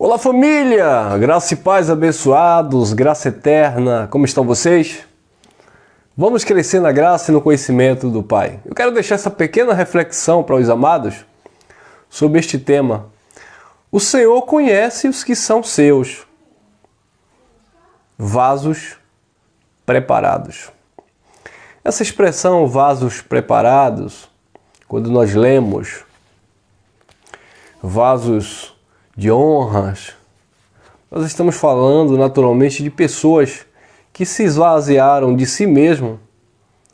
Olá família, graça e paz abençoados, graça eterna, como estão vocês? Vamos crescer na graça e no conhecimento do Pai. Eu quero deixar essa pequena reflexão para os amados sobre este tema. O Senhor conhece os que são seus, vasos preparados. Essa expressão, vasos preparados, quando nós lemos vasos de honras, nós estamos falando naturalmente de pessoas que se esvaziaram de si mesmo,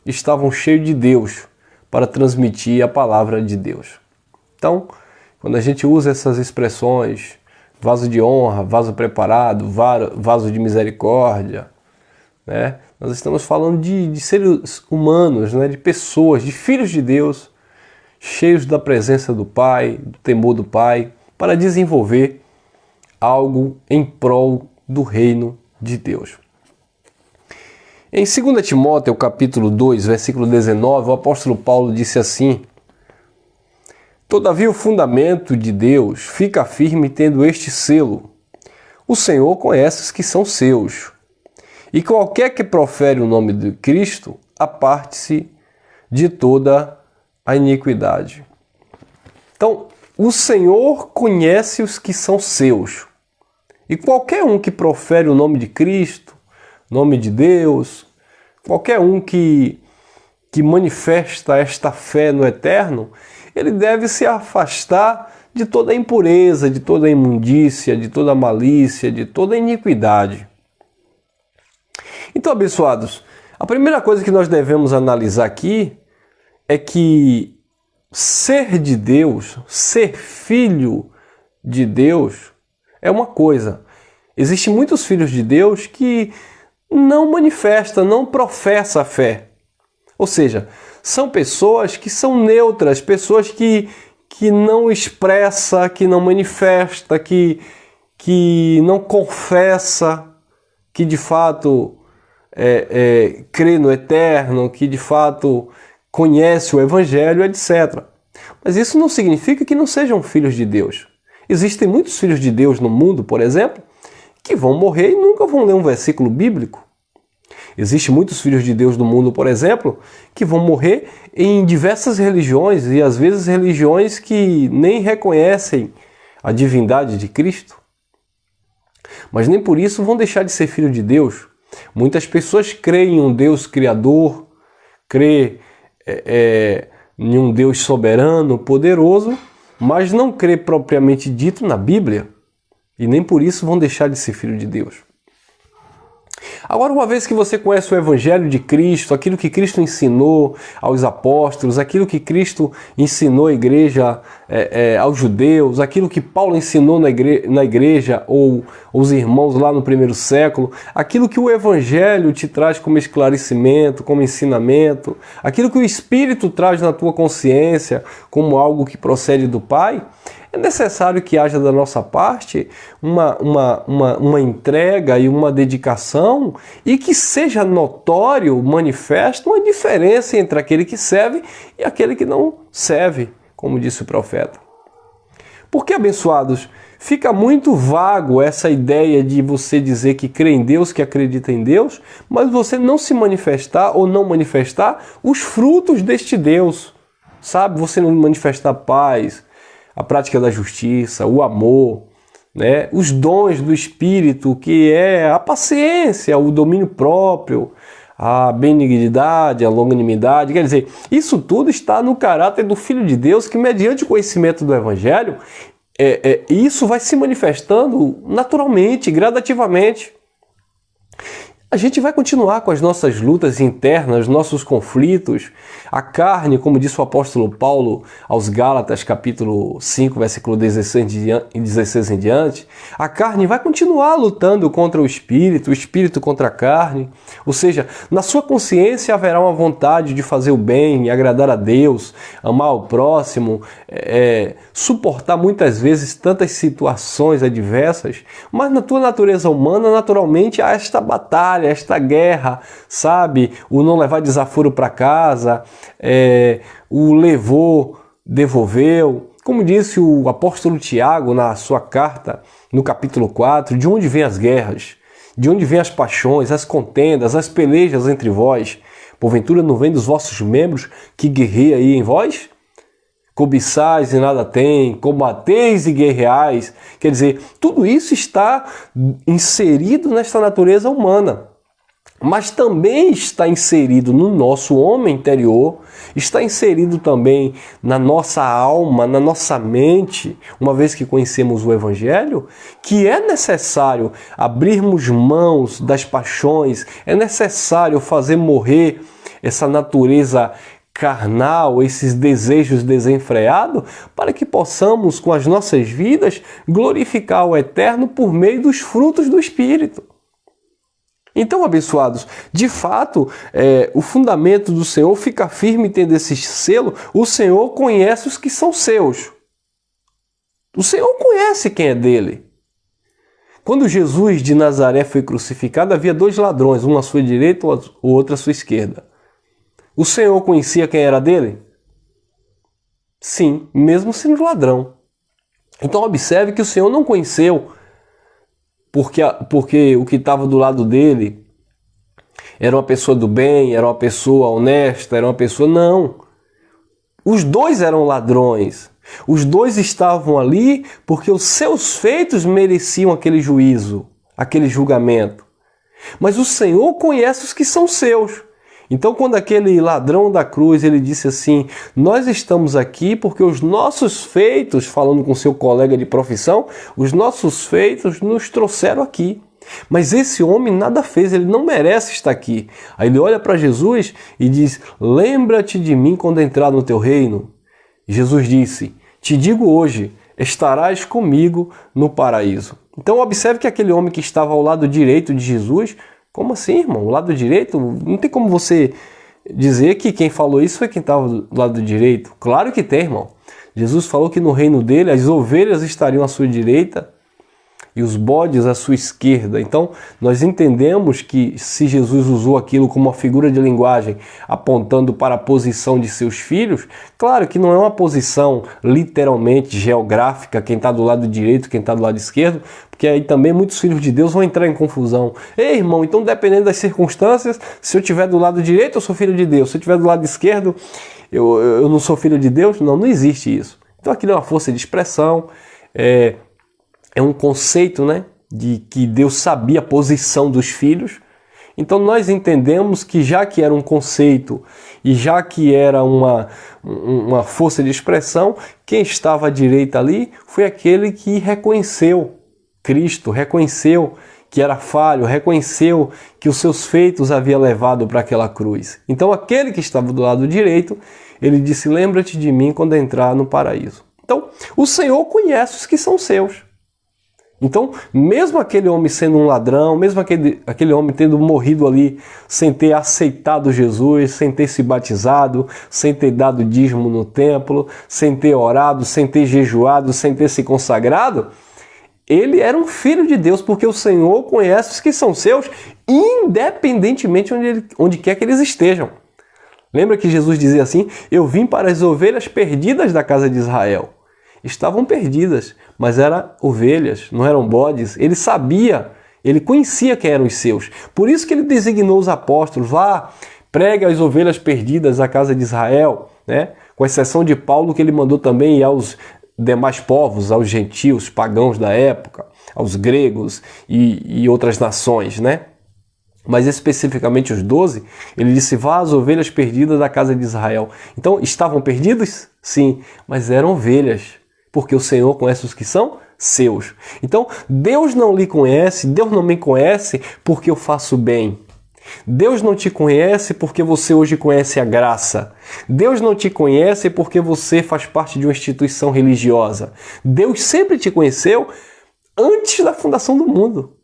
estavam cheios de Deus para transmitir a palavra de Deus. Então, quando a gente usa essas expressões, vaso de honra, vaso preparado, vaso de misericórdia, né? Nós estamos falando de seres humanos, né? De pessoas, de filhos de Deus, cheios da presença do Pai, do temor do Pai, para desenvolver algo em prol do reino de Deus. Em 2 Timóteo, capítulo 2, versículo 19, o apóstolo Paulo disse assim: Todavia o fundamento de Deus fica firme tendo este selo: o Senhor conhece os que são seus, e qualquer que profere o nome de Cristo, aparte-se de toda a iniquidade. Então, o Senhor conhece os que são seus. E qualquer um que profere o nome de Cristo, nome de Deus, qualquer um que manifesta esta fé no eterno, ele deve se afastar de toda a impureza, de toda a imundícia, de toda a malícia, de toda a iniquidade. Então, abençoados, a primeira coisa que nós devemos analisar aqui é que ser de Deus, ser filho de Deus é uma coisa. Existem muitos filhos de Deus que não manifestam, não professam a fé. Ou seja, são pessoas que são neutras, pessoas que não expressa, que não manifesta, que não confessa, que de fato crê no eterno, que de fato conhece o Evangelho, etc. Mas isso não significa que não sejam filhos de Deus. Existem muitos filhos de Deus no mundo, por exemplo, que vão morrer e nunca vão ler um versículo bíblico. Existem muitos filhos de Deus no mundo, por exemplo, que vão morrer em diversas religiões, e às vezes religiões que nem reconhecem a divindade de Cristo. Mas nem por isso vão deixar de ser filho de Deus. Muitas pessoas creem em um Deus criador, creem em um Deus soberano, poderoso, mas não crê propriamente dito na Bíblia, e nem por isso vão deixar de ser filho de Deus. Agora, uma vez que você conhece o Evangelho de Cristo, aquilo que Cristo ensinou aos apóstolos, aquilo que Cristo ensinou à igreja, aos judeus, aquilo que Paulo ensinou na igreja ou os irmãos lá no primeiro século, aquilo que o Evangelho te traz como esclarecimento, como ensinamento, aquilo que o Espírito traz na tua consciência como algo que procede do Pai, é necessário que haja da nossa parte uma entrega e uma dedicação, e que seja notório, manifesto, uma diferença entre aquele que serve e aquele que não serve, como disse o profeta. Porque, abençoados, fica muito vago essa ideia de você dizer que crê em Deus, que acredita em Deus, mas você não se manifestar ou não manifestar os frutos deste Deus. Sabe? Você não manifestar paz, a prática da justiça, o amor, né? Os dons do Espírito, que é a paciência, o domínio próprio, a benignidade, a longanimidade. Quer dizer, isso tudo está no caráter do Filho de Deus, que mediante o conhecimento do Evangelho, isso vai se manifestando naturalmente, gradativamente. A gente vai continuar com as nossas lutas internas, nossos conflitos. A carne, como disse o apóstolo Paulo aos Gálatas, capítulo 5, versículo 16 em diante, a carne vai continuar lutando contra o espírito contra a carne. Ou seja, na sua consciência haverá uma vontade de fazer o bem, agradar a Deus, amar o próximo, suportar muitas vezes tantas situações adversas, mas na tua natureza humana, naturalmente, há esta batalha, esta guerra, sabe? O não levar desaforo para casa, o levou, devolveu, Como disse o apóstolo Tiago na sua carta, no capítulo 4, de onde vêm as guerras? De onde vêm as paixões, as contendas, as pelejas entre vós? Porventura não vem dos vossos membros que guerreia aí em vós? Cobiçais e nada tem, combateis e guerreais. Quer dizer, tudo isso está inserido nesta natureza humana. Mas também está inserido no nosso homem interior, está inserido também na nossa alma, na nossa mente, uma vez que conhecemos o Evangelho, que é necessário abrirmos mãos das paixões, é necessário fazer morrer essa natureza carnal, esses desejos desenfreados, para que possamos, com as nossas vidas, glorificar o Eterno por meio dos frutos do Espírito. Então, abençoados, de fato, o fundamento do Senhor fica firme tendo esse selo. O Senhor conhece os que são seus. O Senhor conhece quem é dele. Quando Jesus de Nazaré foi crucificado, havia dois ladrões, um à sua direita, o outro à sua esquerda. O Senhor conhecia quem era dele? Sim, mesmo sendo ladrão. Então observe que o Senhor não conheceu porque o que estava do lado dele era uma pessoa do bem, era uma pessoa honesta, era uma pessoa... Não. Os dois eram ladrões. Os dois estavam ali porque os seus feitos mereciam aquele juízo, aquele julgamento. Mas o Senhor conhece os que são seus. Então, quando aquele ladrão da cruz, ele disse assim, nós estamos aqui porque os nossos feitos, falando com seu colega de profissão, os nossos feitos nos trouxeram aqui. Mas esse homem nada fez, ele não merece estar aqui. Aí ele olha para Jesus e diz, lembra-te de mim quando entrar no teu reino. Jesus disse, te digo hoje, estarás comigo no paraíso. Então observe que aquele homem que estava ao lado direito de Jesus, como assim, irmão? O lado direito? Não tem como você dizer que quem falou isso foi quem estava do lado direito. Claro que tem, irmão. Jesus falou que no reino dele as ovelhas estariam à sua direita e os bodes à sua esquerda. Então, nós entendemos que se Jesus usou aquilo como uma figura de linguagem apontando para a posição de seus filhos, claro que não é uma posição literalmente geográfica, quem está do lado direito, quem está do lado esquerdo, porque aí também muitos filhos de Deus vão entrar em confusão. Ei, irmão, então dependendo das circunstâncias, se eu estiver do lado direito, eu sou filho de Deus. Se eu estiver do lado esquerdo, eu não sou filho de Deus? Não, não existe isso. Então aquilo é uma força de expressão, é um conceito, né, de que Deus sabia a posição dos filhos. Então nós entendemos que já que era um conceito e já que era uma força de expressão, quem estava à direita ali foi aquele que reconheceu Cristo, reconheceu que era falho, reconheceu que os seus feitos havia levado para aquela cruz. Então aquele que estava do lado direito, ele disse, lembra-te de mim quando entrar no paraíso. Então o Senhor conhece os que são seus. Então, mesmo aquele homem sendo um ladrão, mesmo aquele homem tendo morrido ali sem ter aceitado Jesus, sem ter se batizado, sem ter dado dízimo no templo, sem ter orado, sem ter jejuado, sem ter se consagrado, ele era um filho de Deus, porque o Senhor conhece os que são seus, independentemente onde quer que eles estejam. Lembra que Jesus dizia assim, eu vim para as ovelhas perdidas da casa de Israel. Estavam perdidas, mas eram ovelhas, não eram bodes. Ele sabia, ele conhecia quem eram os seus. Por isso que ele designou os apóstolos, vá, pregue as ovelhas perdidas da casa de Israel, né? Com exceção de Paulo, que ele mandou também ir aos demais povos, aos gentios, pagãos da época, aos gregos e outras nações, né? Mas especificamente os 12, ele disse, vá às ovelhas perdidas da casa de Israel. Então, estavam perdidos? Sim, mas eram ovelhas. Porque o Senhor conhece os que são seus. Então, Deus não lhe conhece, Deus não me conhece porque eu faço bem. Deus não te conhece porque você hoje conhece a graça. Deus não te conhece porque você faz parte de uma instituição religiosa. Deus sempre te conheceu antes da fundação do mundo.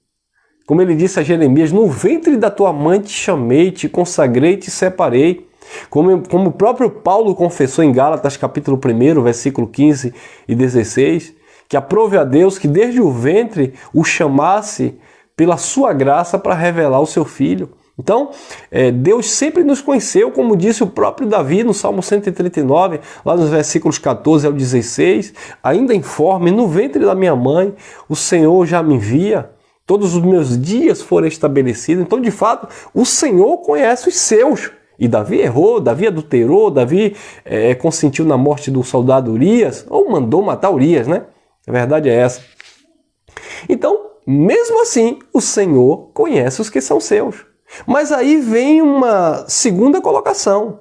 Como ele disse a Jeremias, no ventre da tua mãe te chamei, te consagrei, te separei. Como o próprio Paulo confessou em Gálatas capítulo 1, versículo 15 e 16, que aprove a Deus que desde o ventre o chamasse pela sua graça para revelar o seu Filho. Então, Deus sempre nos conheceu, como disse o próprio Davi no Salmo 139, lá nos versículos 14 ao 16, ainda informe, no ventre da minha mãe, o Senhor já me via, todos os meus dias foram estabelecidos. Então, de fato, o Senhor conhece os seus. E Davi errou, Davi adulterou, Davi consentiu na morte do soldado Urias, ou mandou matar Urias, né? A verdade é essa. Então, mesmo assim, o Senhor conhece os que são seus. Mas aí vem uma segunda colocação.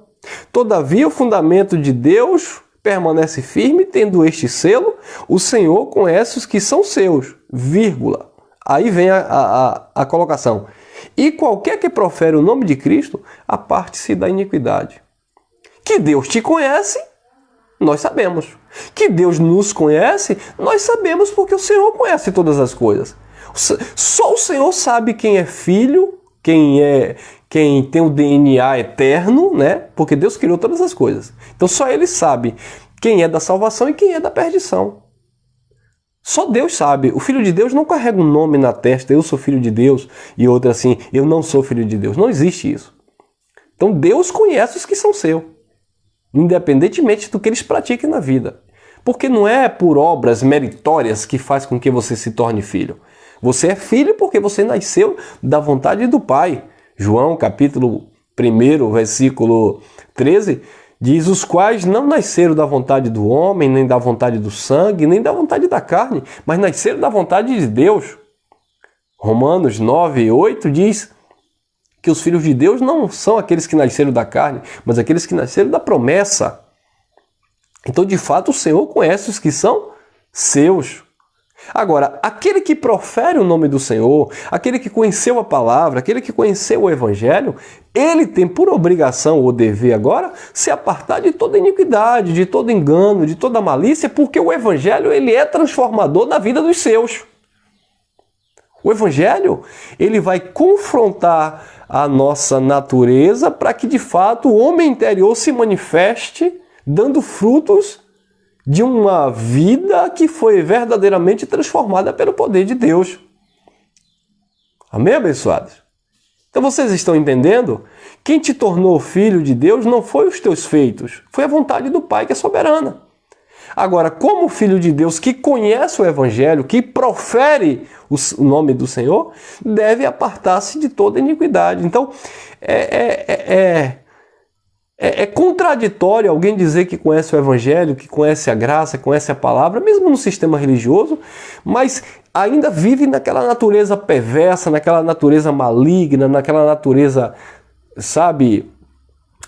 Todavia, o fundamento de Deus permanece firme, tendo este selo, o Senhor conhece os que são seus, vírgula. Aí vem a colocação. E qualquer que profere o nome de Cristo, aparte-se da iniquidade. Que Deus te conhece, nós sabemos. Que Deus nos conhece, nós sabemos, porque o Senhor conhece todas as coisas. Só o Senhor sabe quem é filho, quem tem o DNA eterno, né? Porque Deus criou todas as coisas. Então só Ele sabe quem é da salvação e quem é da perdição. Só Deus sabe. O Filho de Deus não carrega um nome na testa, eu sou filho de Deus, e outro assim, eu não sou filho de Deus. Não existe isso. Então Deus conhece os que são seus, independentemente do que eles pratiquem na vida. Porque não é por obras meritórias que faz com que você se torne filho. Você é filho porque você nasceu da vontade do Pai. João, capítulo 1, versículo 13, diz: os quais não nasceram da vontade do homem, nem da vontade do sangue, nem da vontade da carne, mas nasceram da vontade de Deus. Romanos 9:8 diz que os filhos de Deus não são aqueles que nasceram da carne, mas aqueles que nasceram da promessa. Então, de fato, o Senhor conhece os que são seus. Agora, aquele que profere o nome do Senhor, aquele que conheceu a palavra, aquele que conheceu o Evangelho, ele tem por obrigação ou dever agora se apartar de toda iniquidade, de todo engano, de toda malícia, porque o Evangelho ele é transformador na vida dos seus. O Evangelho ele vai confrontar a nossa natureza para que de fato o homem interior se manifeste dando frutos de uma vida que foi verdadeiramente transformada pelo poder de Deus. Amém, abençoados? Então vocês estão entendendo? Quem te tornou filho de Deus não foi os teus feitos, foi a vontade do Pai que é soberana. Agora, como filho de Deus que conhece o Evangelho, que profere o nome do Senhor, deve apartar-se de toda iniquidade. Então, é contraditório alguém dizer que conhece o Evangelho, que conhece a graça, conhece a palavra, mesmo no sistema religioso, mas ainda vive naquela natureza perversa, naquela natureza maligna, naquela natureza, sabe,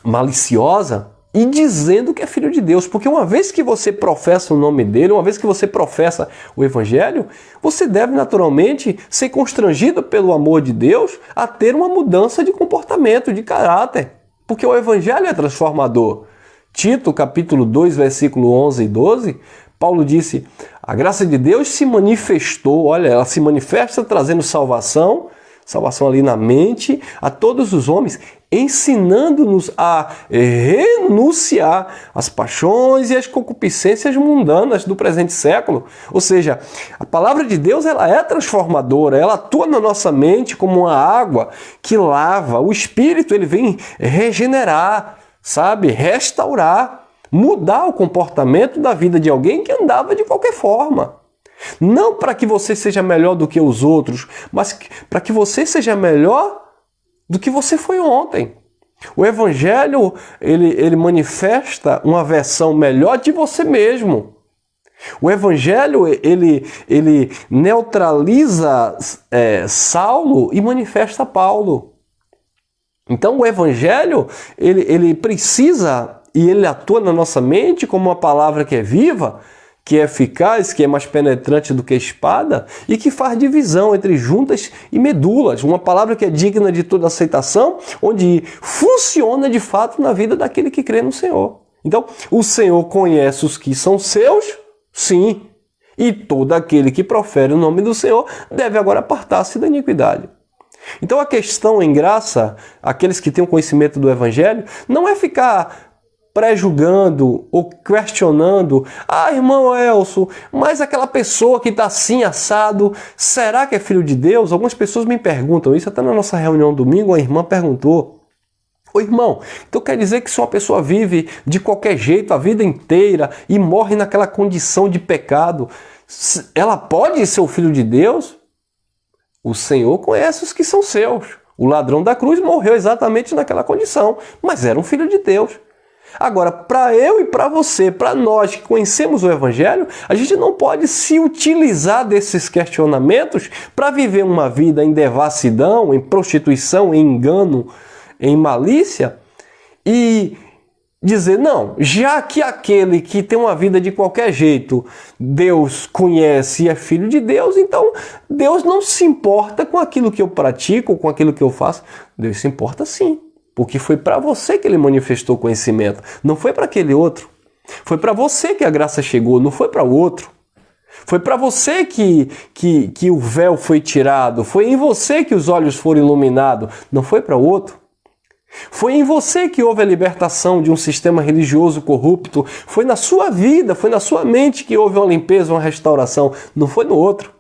maliciosa, e dizendo que é filho de Deus. Porque uma vez que você professa o nome dele, uma vez que você professa o Evangelho, você deve naturalmente ser constrangido pelo amor de Deus a ter uma mudança de comportamento, de caráter. Porque o Evangelho é transformador. Tito, capítulo 2, versículo 11 e 12, Paulo disse: a graça de Deus se manifestou, olha, ela se manifesta trazendo salvação ali na mente, a todos os homens, ensinando-nos a renunciar às paixões e às concupiscências mundanas do presente século. Ou seja, a palavra de Deus ela é transformadora, ela atua na nossa mente como uma água que lava. O Espírito ele vem regenerar, sabe, restaurar, mudar o comportamento da vida de alguém que andava de qualquer forma. Não para que você seja melhor do que os outros, mas para que você seja melhor do que você foi ontem. O Evangelho, ele manifesta uma versão melhor de você mesmo. O Evangelho, ele neutraliza Saulo e manifesta Paulo. Então o Evangelho, ele precisa, e ele atua na nossa mente como uma palavra que é viva, que é eficaz, que é mais penetrante do que a espada e que faz divisão entre juntas e medulas. Uma palavra que é digna de toda aceitação, onde funciona de fato na vida daquele que crê no Senhor. Então, o Senhor conhece os que são seus, sim, e todo aquele que profere o nome do Senhor deve agora apartar-se da iniquidade. Então, a questão em graça, aqueles que têm o conhecimento do Evangelho, não é ficar pré-julgando ou questionando: ah, irmão Elcio, mas aquela pessoa que está assim, assado, será que é filho de Deus? Algumas pessoas me perguntam isso, até na nossa reunião domingo, a irmã perguntou: ô irmão, então quer dizer que se uma pessoa vive de qualquer jeito a vida inteira e morre naquela condição de pecado, ela pode ser o filho de Deus? O Senhor conhece os que são seus. O ladrão da cruz morreu exatamente naquela condição, mas era um filho de Deus. Agora, para eu e para você, para nós que conhecemos o Evangelho, a gente não pode se utilizar desses questionamentos para viver uma vida em devassidão, em prostituição, em engano, em malícia e dizer: não, já que aquele que tem uma vida de qualquer jeito, Deus conhece e é filho de Deus, então Deus não se importa com aquilo que eu pratico, com aquilo que eu faço. Deus se importa sim. Porque foi para você que ele manifestou conhecimento, não foi para aquele outro. Foi para você que a graça chegou, não foi para o outro. Foi para você que o véu foi tirado, foi em você que os olhos foram iluminados, não foi para o outro. Foi em você que houve a libertação de um sistema religioso corrupto, foi na sua vida, foi na sua mente que houve uma limpeza, uma restauração, não foi no outro.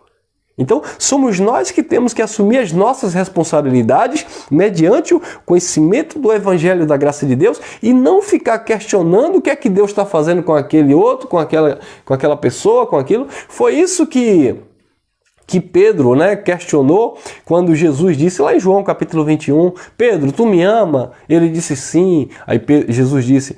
Então, somos nós que temos que assumir as nossas responsabilidades mediante o conhecimento do Evangelho da graça de Deus e não ficar questionando o que é que Deus está fazendo com aquele outro, com aquela pessoa, com aquilo. Foi isso que Pedro, questionou quando Jesus disse lá em João capítulo 21, Pedro, tu me ama? Ele disse sim. Aí Jesus disse: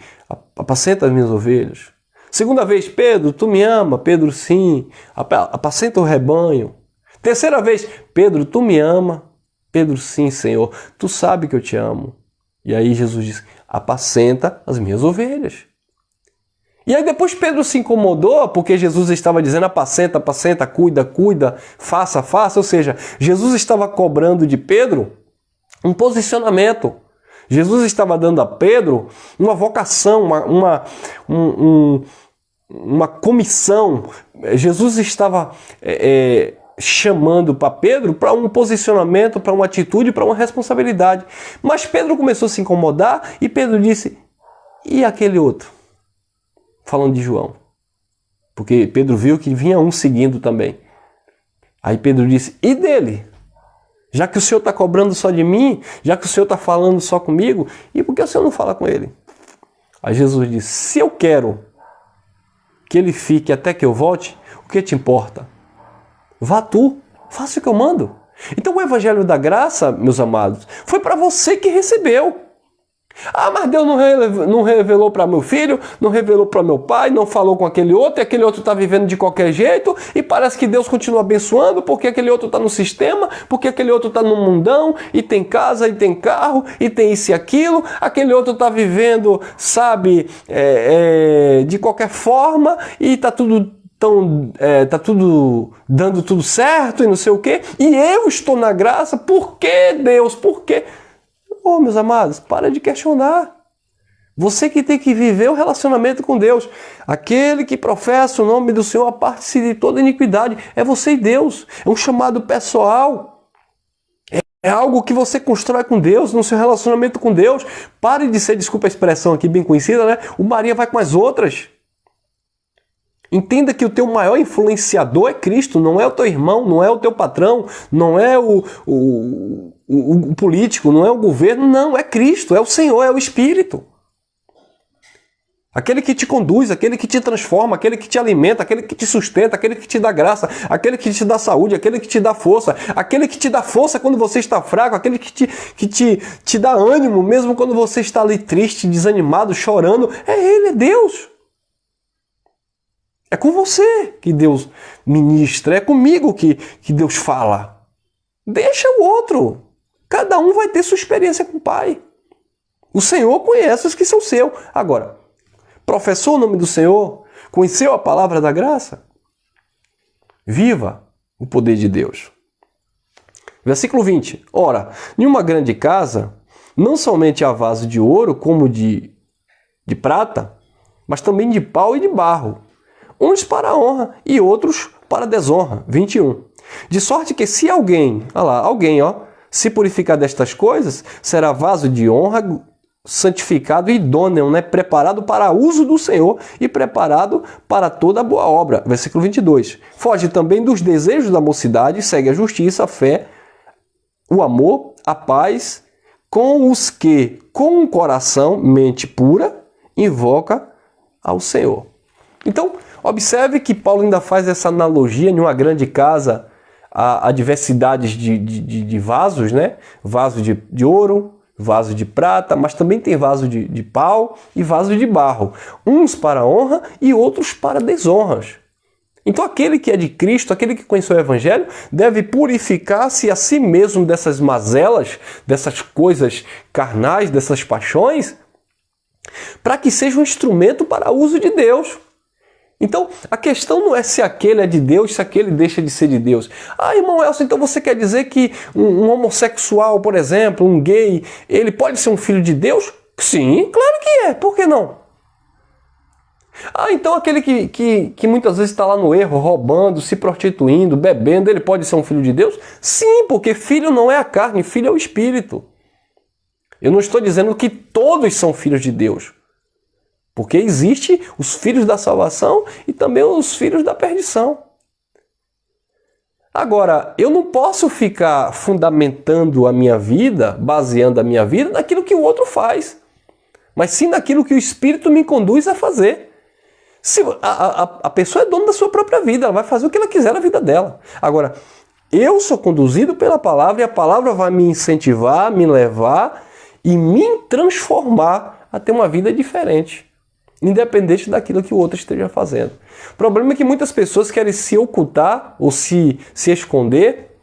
apacenta as minhas ovelhas. Segunda vez: Pedro, tu me ama? Pedro, sim. Apacenta o rebanho. Terceira vez: Pedro, tu me ama? Pedro, sim, Senhor. Tu sabe que eu te amo. E aí Jesus disse: apacenta as minhas ovelhas. E aí depois Pedro se incomodou porque Jesus estava dizendo: apacenta, apacenta, cuida, cuida, faça, faça. Ou seja, Jesus estava cobrando de Pedro um posicionamento. Jesus estava dando a Pedro uma vocação, uma comissão. Jesus estava chamando para Pedro para um posicionamento, para uma atitude, para uma responsabilidade. Mas Pedro começou a se incomodar e Pedro disse: e aquele outro? Falando de João. Porque Pedro viu que vinha um seguindo também. Aí Pedro disse: e dele? Já que o Senhor está cobrando só de mim, já que o Senhor está falando só comigo, e por que o Senhor não fala com ele? Aí Jesus disse: se eu quero que ele fique até que eu volte, o que te importa? Vá tu, faça o que eu mando. Então o Evangelho da Graça, meus amados, foi para você que recebeu. Ah, mas Deus não revelou para meu filho, não revelou para meu pai, não falou com aquele outro, e aquele outro está vivendo de qualquer jeito, e parece que Deus continua abençoando, porque aquele outro está no sistema, porque aquele outro está no mundão, e tem casa, e tem carro, e tem isso e aquilo, aquele outro está vivendo, sabe, de qualquer forma, e está tudo tá tudo dando tudo certo e não sei o quê, e eu estou na graça. Por que, Deus? Por quê? Oh, meus amados, para de questionar. Você que tem que viver o relacionamento com Deus. Aquele que professa o nome do Senhor, aparte-se de toda iniquidade. É você e Deus. É um chamado pessoal. É algo que você constrói com Deus, no seu relacionamento com Deus. Pare de ser, desculpa a expressão aqui bem conhecida, o Maria vai com as outras. Entenda que o teu maior influenciador é Cristo, não é o teu irmão, não é o teu patrão, não é o político, não é o governo, não, é Cristo, é o Senhor, é o Espírito. Aquele que te conduz, aquele que te transforma, aquele que te alimenta, aquele que te sustenta, aquele que te dá graça, aquele que te dá saúde, aquele que te dá força, aquele que te dá força quando você está fraco, aquele que te dá ânimo mesmo quando você está ali triste, desanimado, chorando. É Ele, é Deus. É com você que Deus ministra, é comigo que Deus fala. Deixa o outro. Cada um vai ter sua experiência com o Pai. O Senhor conhece os que são seus. Agora, professou o nome do Senhor? Conheceu a palavra da graça? Viva o poder de Deus. Versículo 20. Ora, em uma grande casa, não somente há vaso de ouro, como de prata, mas também de pau e de barro, uns para a honra e outros para a desonra. 21. De sorte que se alguém se purificar destas coisas, será vaso de honra, santificado e idôneo, né? Preparado para uso do Senhor e preparado para toda boa obra. Versículo 22. Foge também dos desejos da mocidade, segue a justiça, a fé, o amor, a paz, com os que, com o coração, mente pura, invoca ao Senhor. Então, observe que Paulo ainda faz essa analogia em uma grande casa, a diversidades de vasos, né? Vaso de ouro, vaso de prata, mas também tem vaso de pau e vaso de barro. Uns para honra e outros para desonras. Então aquele que é de Cristo, aquele que conheceu o Evangelho, deve purificar-se a si mesmo dessas mazelas, dessas coisas carnais, dessas paixões, para que seja um instrumento para o uso de Deus. Então, a questão não é se aquele é de Deus, se aquele deixa de ser de Deus. Ah, irmão Elcio, então você quer dizer que um homossexual, por exemplo, um gay, ele pode ser um filho de Deus? Sim, claro que é. Por que não? Ah, então aquele que muitas vezes está lá no erro, roubando, se prostituindo, bebendo, ele pode ser um filho de Deus? Sim, porque filho não é a carne, filho é o Espírito. Eu não estou dizendo que todos são filhos de Deus. Porque existe os filhos da salvação e também os filhos da perdição. Agora, eu não posso ficar fundamentando a minha vida, baseando a minha vida naquilo que o outro faz, mas sim naquilo que o Espírito me conduz a fazer. Se a pessoa é dona da sua própria vida, ela vai fazer o que ela quiser na vida dela. Agora, eu sou conduzido pela palavra e a palavra vai me incentivar, me levar e me transformar a ter uma vida diferente, independente daquilo que o outro esteja fazendo. O problema é que muitas pessoas querem se ocultar ou se esconder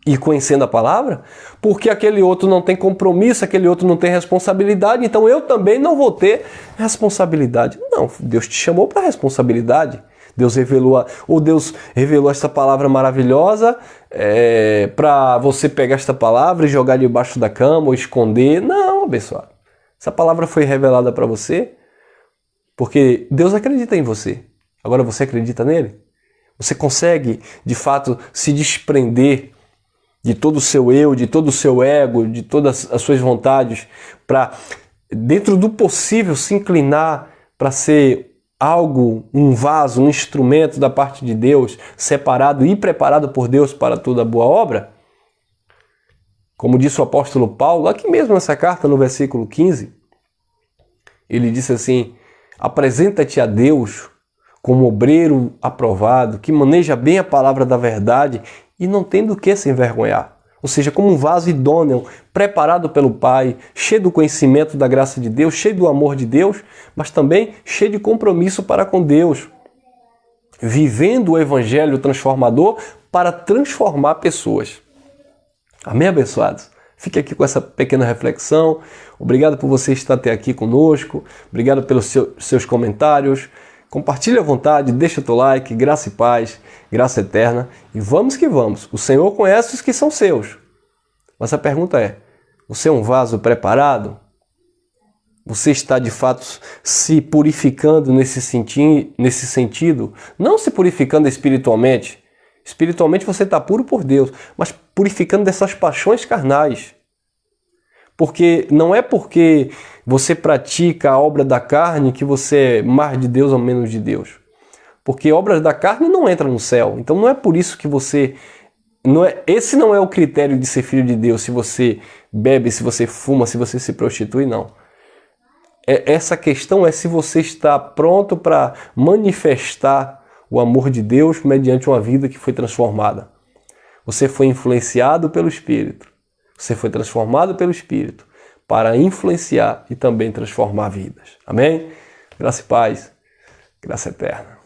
e conhecendo a palavra, porque aquele outro não tem compromisso, aquele outro não tem responsabilidade, então eu também não vou ter responsabilidade. Não, Deus te chamou para responsabilidade. Deus revelou essa palavra maravilhosa para você pegar esta palavra e jogar debaixo da cama ou esconder. Não, abençoado. Essa palavra foi revelada para você porque Deus acredita em você. Agora você acredita nele? Você consegue, de fato, se desprender de todo o seu eu, de todo o seu ego, de todas as suas vontades, para, dentro do possível, se inclinar para ser algo, um vaso, um instrumento da parte de Deus, separado e preparado por Deus para toda boa obra? Como disse o apóstolo Paulo, aqui mesmo nessa carta, no versículo 15, ele disse assim: apresenta-te a Deus como obreiro aprovado, que maneja bem a palavra da verdade e não tem do que se envergonhar. Ou seja, como um vaso idôneo, preparado pelo Pai, cheio do conhecimento da graça de Deus, cheio do amor de Deus, mas também cheio de compromisso para com Deus, vivendo o Evangelho transformador para transformar pessoas. Amém, abençoados? Fique aqui com essa pequena reflexão. Obrigado por você estar até aqui conosco. Obrigado pelos seus comentários. Compartilhe à vontade, deixa o teu like, graça e paz, graça eterna. E vamos que vamos. O Senhor conhece os que são seus. Mas a pergunta é, você é um vaso preparado? Você está de fato se purificando nesse sentido? Não se purificando espiritualmente. Espiritualmente você está puro por Deus, mas purificando dessas paixões carnais. Porque não é porque você pratica a obra da carne que você é mais de Deus ou menos de Deus. Porque obras da carne não entram no céu. Então não é por isso que você... esse não é o critério de ser filho de Deus, se você bebe, se você fuma, se você se prostitui, não. Essa questão é se você está pronto para manifestar o amor de Deus mediante uma vida que foi transformada. Você foi influenciado pelo Espírito. Você foi transformado pelo Espírito para influenciar e também transformar vidas. Amém? Graça e paz, graça eterna.